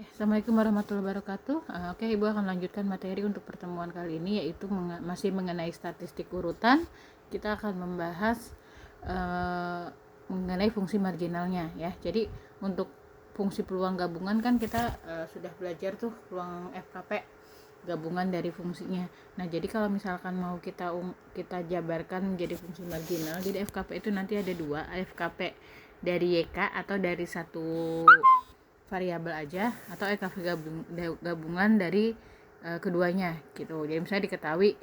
Assalamualaikum warahmatullahi wabarakatuh. Oke, Ibu akan lanjutkan materi untuk pertemuan kali ini, yaitu masih mengenai statistik urutan. Kita akan membahas mengenai fungsi marginalnya ya. Jadi untuk fungsi peluang gabungan kan kita sudah belajar tuh peluang FKP gabungan dari fungsinya. Nah, jadi kalau misalkan mau kita jabarkan menjadi fungsi marginal, jadi FKP itu nanti ada dua, FKP dari YK atau dari satu variabel aja, atau gabungan dari keduanya gitu. Jadi misalnya diketahui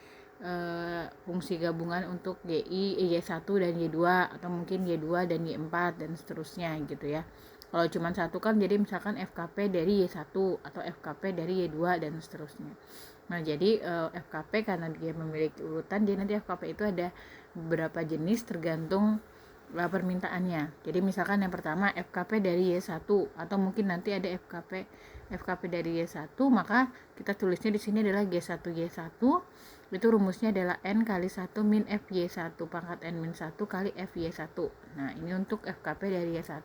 fungsi gabungan untuk Y1 dan Y2, atau mungkin Y2 dan Y4 dan seterusnya gitu ya. Kalau cuma satu kan jadi misalkan FKP dari Y1 atau FKP dari Y2 dan seterusnya. Nah, jadi FKP karena dia memiliki urutan, jadi nanti FKP itu ada beberapa jenis tergantung permintaannya. Jadi misalkan yang pertama FKP dari Y1, atau mungkin nanti ada FKP dari Y1, maka kita tulisnya di sini adalah G1 Y1. Itu rumusnya adalah N kali 1 min FY1 pangkat N min 1 kali FY1. Nah, ini untuk FKP dari Y1.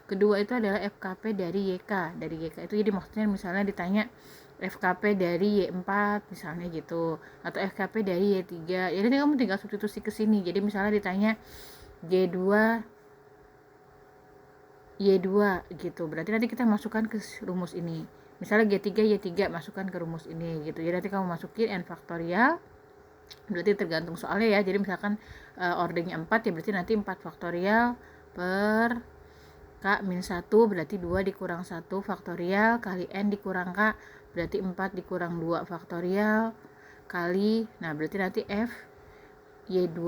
Kedua itu adalah FKP dari YK. Dari YK itu jadi maksudnya misalnya ditanya FKP dari Y4 misalnya gitu, atau FKP dari Y3. Jadi kamu tinggal substitusi ke sini. Jadi misalnya ditanya G2 Y2 gitu, berarti nanti kita masukkan ke rumus ini. Misalnya G3 Y3 masukkan ke rumus ini gitu. Jadi nanti kamu masukin N faktorial, berarti tergantung soalnya ya. Jadi misalkan ordernya 4 ya, berarti nanti 4 faktorial per K min 1, berarti 2 dikurang 1 faktorial kali N dikurang K, berarti 4 dikurang 2 faktorial kali, nah berarti nanti F Y2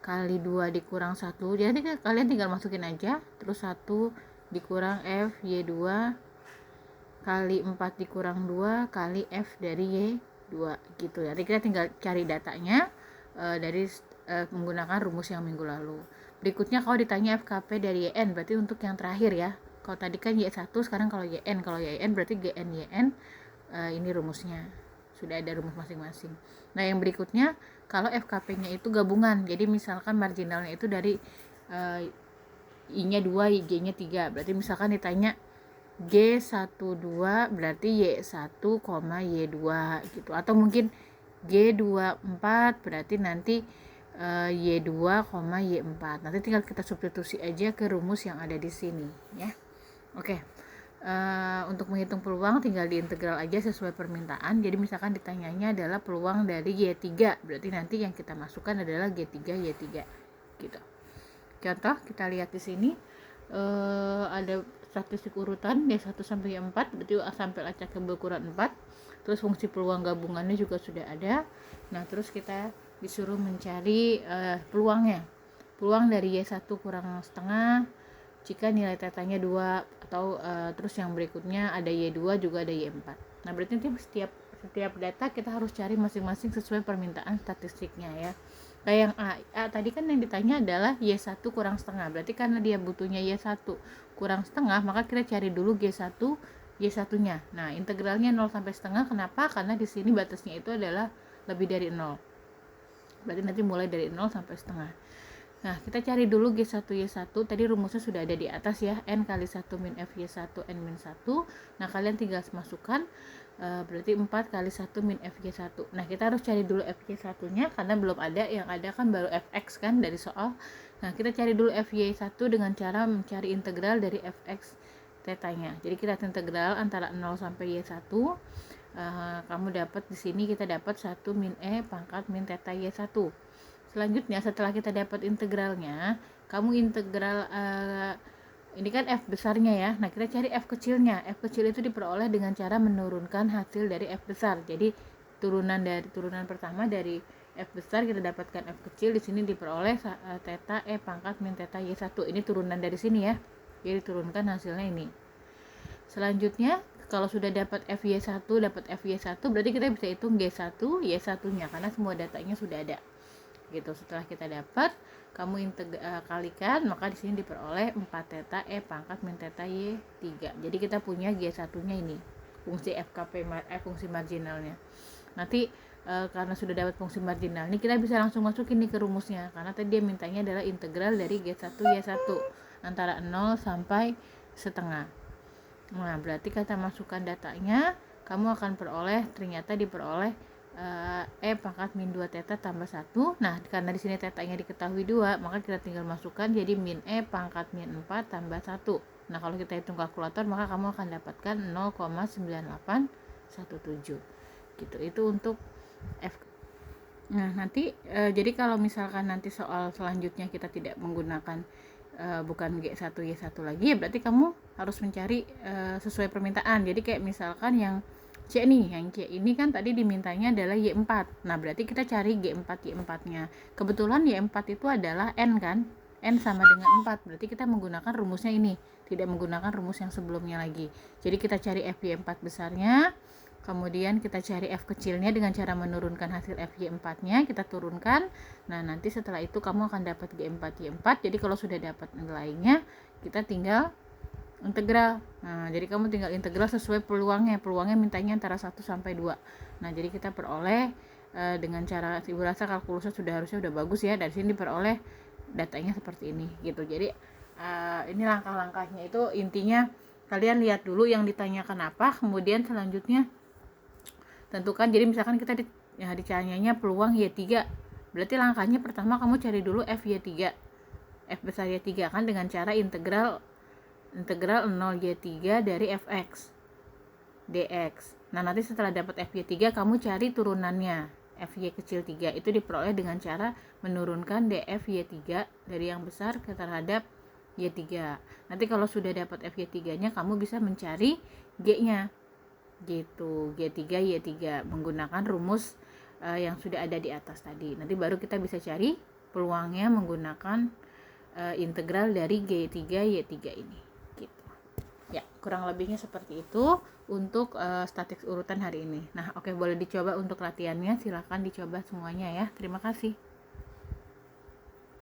kali 2 dikurang 1, jadi kalian tinggal masukin aja, terus 1 dikurang F Y2 kali 4 dikurang 2 kali F dari Y2 gitu ya. Jadi kita tinggal cari datanya dari menggunakan rumus yang minggu lalu. Berikutnya kalau ditanya FKP dari YN, berarti untuk yang terakhir ya. Kalau tadi kan Y1, sekarang kalau YN. Kalau YN berarti GN YN, ini rumusnya. Sudah ada rumus masing-masing. Nah, yang berikutnya kalau FKP-nya itu gabungan. Jadi misalkan marginalnya itu dari I-nya 2, Y-nya 3. Berarti misalkan ditanya G12 berarti Y1, Y2 gitu. Atau mungkin G24 berarti nanti Y2, Y4. Nanti tinggal kita substitusi aja ke rumus yang ada di sini ya. Oke. Untuk menghitung peluang tinggal diintegral aja sesuai permintaan. Jadi misalkan ditanyanya adalah peluang dari Y3, berarti nanti yang kita masukkan adalah G3 Y3 gitu. Contoh kita lihat di sini ada statistik urutan Y1 sampai Y4, berarti sampai acak ke berukuran 4. Terus fungsi peluang gabungannya juga sudah ada. Nah, terus kita disuruh mencari peluangnya. Peluang dari Y1 kurang setengah jika nilai tetanya 2, atau terus yang berikutnya ada Y2 juga ada Y4. Nah, berarti nanti setiap data kita harus cari masing-masing sesuai permintaan statistiknya ya. Kayak yang A tadi kan yang ditanya adalah Y1 kurang setengah. Berarti karena dia butuhnya Y1 kurang setengah, maka kita cari dulu G1 Y1-nya. Nah, integralnya 0 sampai setengah. Kenapa? Karena di sini batasnya itu adalah lebih dari 0. Berarti nanti mulai dari 0 sampai setengah. Nah, kita cari dulu G1 Y1. Tadi rumusnya sudah ada di atas ya. N kali 1 min F Y1 N min 1. Nah, kalian tinggal masukkan berarti 4 kali 1 min F Y1. Nah, kita harus cari dulu F Y1 nya karena belum ada. Yang ada kan baru Fx kan dari soal. Nah, kita cari dulu F Y1 dengan cara mencari integral dari Fx tetanya. Jadi kita integral antara 0 sampai Y1. Kamu dapat di sini kita dapat 1 min E pangkat min teta Y1. Selanjutnya setelah kita dapat integralnya, kamu integral ini kan F besarnya ya. Nah, kita cari F kecilnya. F kecil itu diperoleh dengan cara menurunkan hasil dari F besar. Jadi turunan pertama dari F besar kita dapatkan F kecil, di sini diperoleh teta E pangkat min teta Y1. Ini turunan dari sini ya. Jadi turunkan hasilnya ini. Selanjutnya kalau sudah dapat FY1, dapat FY1, berarti kita bisa hitung G1, Y1-nya karena semua datanya sudah ada. Gitu. Setelah kita dapat, kamu kalikan, maka di sini diperoleh 4 teta E pangkat min teta Y3. Jadi kita punya G1-nya ini, fungsi FKP fungsi marginalnya. Nanti karena sudah dapat fungsi marginal, ini kita bisa langsung masukin nih ke rumusnya, karena tadi dia mintanya adalah integral dari G1 Y1 antara 0 sampai setengah. Nah, berarti kata masukkan datanya, kamu akan ternyata diperoleh E pangkat min 2 theta tambah 1. Nah, karena di sini tetanya diketahui 2, maka kita tinggal masukkan jadi min E pangkat min 4 tambah 1. Nah, kalau kita hitung kalkulator, maka kamu akan dapatkan 0,9817. Gitu. Itu untuk F. Nah, nanti jadi kalau misalkan nanti soal selanjutnya kita tidak menggunakan bukan G1 Y1 lagi, ya berarti kamu harus mencari sesuai permintaan. Jadi kayak misalkan yang C nih, yang C ini kan tadi dimintanya adalah Y4. Nah, berarti kita cari G4 Y4-nya. Kebetulan Y4 itu adalah N kan? N sama dengan 4. Berarti kita menggunakan rumusnya ini, tidak menggunakan rumus yang sebelumnya lagi. Jadi kita cari FY4 besarnya, kemudian kita cari F kecilnya dengan cara menurunkan hasil FY4-nya, kita turunkan. Nah, nanti setelah itu kamu akan dapat G4 Y4. Jadi kalau sudah dapat nilainya, kita tinggal integral. Nah, jadi kamu tinggal integral sesuai peluangnya. Peluangnya mintanya antara 1 sampai 2. Nah, jadi kita peroleh dengan cara, ibu rasa kalkulusnya harusnya udah bagus ya. Dari sini diperoleh datanya seperti ini gitu. Jadi ini langkah-langkahnya, itu intinya kalian lihat dulu yang ditanyakan apa, kemudian selanjutnya tentukan. Jadi misalkan kita ditanyanya peluang Y3, berarti langkahnya pertama kamu cari dulu F Y3, F besar Y3 kan, dengan cara integral 0Y3 dari Fx dx. Nah, nanti setelah dapat FY3 kamu cari turunannya Fy kecil 3, itu diperoleh dengan cara menurunkan df Y3 dari yang besar ke terhadap Y3. Nanti kalau sudah dapat Fy3 nya, kamu bisa mencari G nya gitu, G3 Y3 menggunakan rumus yang sudah ada di atas tadi. Nanti baru kita bisa cari peluangnya menggunakan integral dari G3 Y3 ini gitu. Ya, kurang lebihnya seperti itu untuk statik urutan hari ini. Nah, oke, boleh dicoba untuk latihannya, silahkan dicoba semuanya ya. Terima kasih.